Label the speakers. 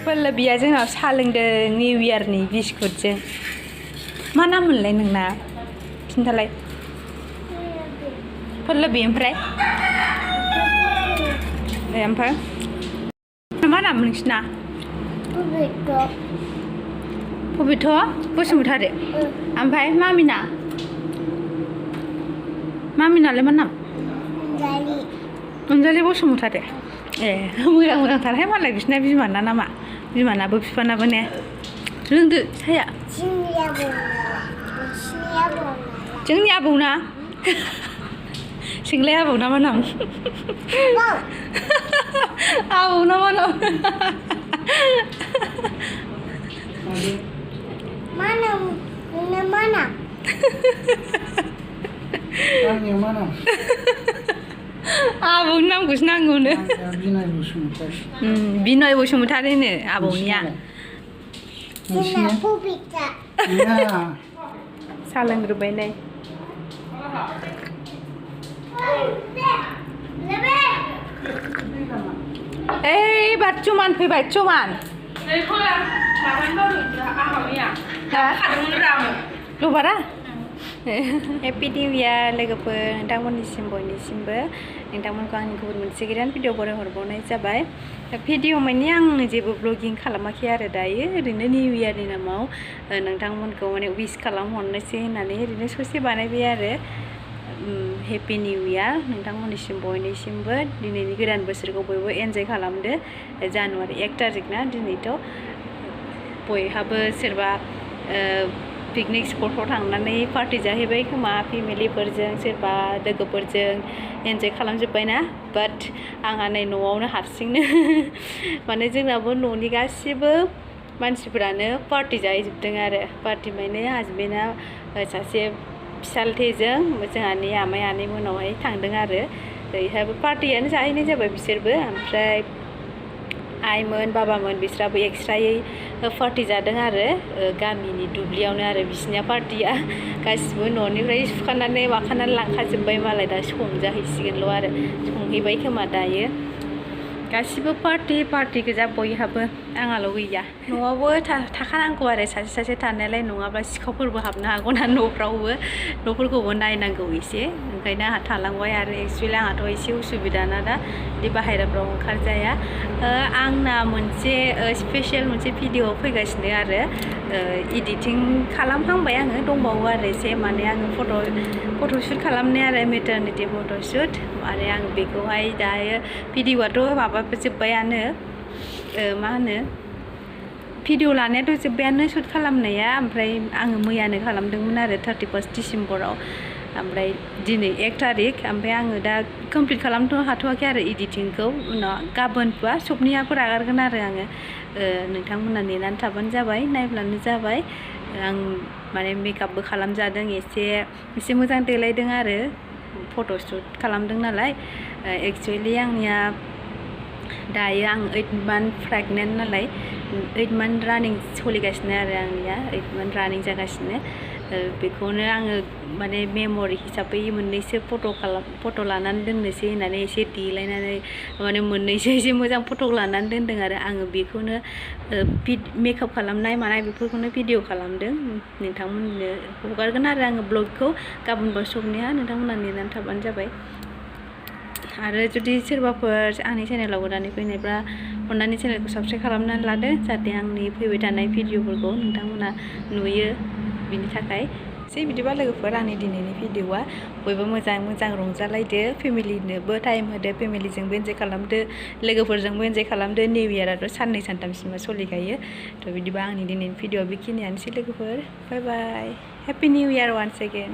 Speaker 1: पल्लबिया जोंनाव साहा लोंदों निउ इयारनि बिस्कुटजों मा नाम मोनलाय नोंना खिन्थालाय पल्लबि ओमफ्राय ओमफ्राय मा नाम नोंसिना पबिथ' बसुमतारी ओमफ्राय मामिनालाय मा नाम अनजालि बसुमतारी ए मोजांथारहाय मालाय बिसिना बिमाना नामा बिमानाबो बिफानाबो ने लोंदो साया जोंनि आबौना सोंलाय आबौना मा नाम आबौना मा नाम आबौनि नामखौसो नांगौनो बिनय बसुमतारीनो आबौनिया साहा लोंग्रोबाय नै ओइ बाथुमान फैबाय चुमान लबारा हेपि निउ इयार लोगोफोर नोंथांमोननिसिम बयनिसिमबो नोंथांमोनखौ आंनि गुबुन मोनसे गोदान भिडिअ बरायहरबावनाय जाबाय भिडिअ माने आं जेबो ब्लगिं खालामाखै आरो दायो ओरैनो निउ इयारनि नामाव नोंथांमोनखौ माने विश खालामहरनोसै होननानै ओरैनो ससे बानायबाय आरो हेपि निउ इयार नोंथांमोननिसिम बयनिसिमबो दिनैनि गोदान बोसोरखौ बयबो एन्जय खालामदो जानुवारि 1 तारिख ना दिनैथ' बयहाबो सोरबा पिकनिक स्पटफ्राव थांनानै पार्टि जाहैबाय खोमा फेमिलिफोरजों सोरबा लोगोफोरजों एन्जय खालामजोब्बायना बाट आंहा नै न'आवनो हारसिंनो माने जोंनाबो न'नि गासिबो मानसिफोरानो पार्टि जाहैजोबदों आरो पार्टि माने हाजबेन्डआ सासे फिसालथेजों जोंहानि आमाइ आनै मोनावहाय थांदों आरो ओरैहायबो पार्टियानो जाहैनाय जाबाय बिसोरबो ओमफ्राय आइमोन बाबामोन बिस्राबो एक्सट्रायै पार्टि जादों आरो गामिनि दुब्लियावनो आरो बिसिनिया पार्टिया गासिबो न'निफ्राय सुखानानै माखानानै लांखाजोब्बाय मालाय दा संजाहैसिगोनल' आरो संहैबाय खोमा दायो गासिबो पार्टि गोजा बयहाबो आंहाल' गैया न'आवबो थाखानांगौ आरो सासे थानायालाय नङाब्ला सिखावफोरबो हाबनो हागौ ना न'फोरखौबो नायनांगौ एसे ओंखायनो आंहा थालांबाय आरो एक्सुवेलि आंहाथ' एसे उसुबिदा ना दा बिदि बाहेराफ्राव ओंखारजाया आंना मोनसे स्पेसियेल मोनसे भिडिअ फैगासिनो आरो इडिटिं खालामहांबाय आङो दंबावो आरो एसे माने आङो फट'शुट खालामनाय आरो मेटारनिटि फट'शुट माने आं बेखौहाय दायो भिडिअआथ' जोब्बायानो मा होनो भिडिअ लानायाथ' जोब्बायानो शुट खालामनाया ओमफ्राय आङो मैयानो खालामदोंमोन आरो 31 डिसेम्बराव ओमफ्राय दिनै 1 तारिख ओमफ्राय आङो दा कमप्लिट खालामनो हाथ'वाखै आरो इडिटिंखौ उनाव गाबोनबा सबनियाफोर आगारगोन आरो आङो नोंथांमोना नेनानै थाबानो जाबाय नायब्लानो जाबाय आं माने मेकआपबो खालामजादों एसे मोजां देलायदों आरो फट'शुट खालामदों नालाय एक्सुवेलि आंनिया दायो आं 8 मान्थ प्रेगनेन्ट नालाय 8 मान्थ रानिं सोलिगासिनो आरो आंनिया 8 मान्थ रानिं जागासिनो बेखौनो आङो माने मेम'रि हिसाबै मोननैसो फट' लानानै दोननोसै होननानै एसे देलायनानै माने मोननैसो एसे मोजां फट' लानानै दोनदों आरो आङो बेखौनो मेकआप खालामनाय मानाय बेफोरखौनो भिडिअ खालामदों नोंथांमोननो हगारगोन आरो आङो ब्लगखौ गाबोनबा सबनिया नोंथांमोना नेनानै थाबानो जाबाय आरो जुदि सोरबाफोर आंनि चेनेलाव गोदानै फैनायब्ला अन्नानै चेनेलखौ साबस्क्राइब खालामनानै लादो जाहाथे आंनि फैबाय थानाय भिडिअफोरखौ नोंथांमोना नुयो बिनि थाखाय बिदिबा लोगोफोर आंनि दिनैनि भिडिअआ बयबो मोजां रंजालायदो फेमिलिनोबो टाइम होदो फेमिलिजोंबो एन्जय खालामदो लोगोफोरजोंबो एन्जय खालामदो निउ इयाराथ' साननै सानथामसिमा सोलिखायो थ' बिदिबा आंनि दिनैनि भिडिअआ बेखिनियानोसै लोगोफोर bye bye happy new year once eigen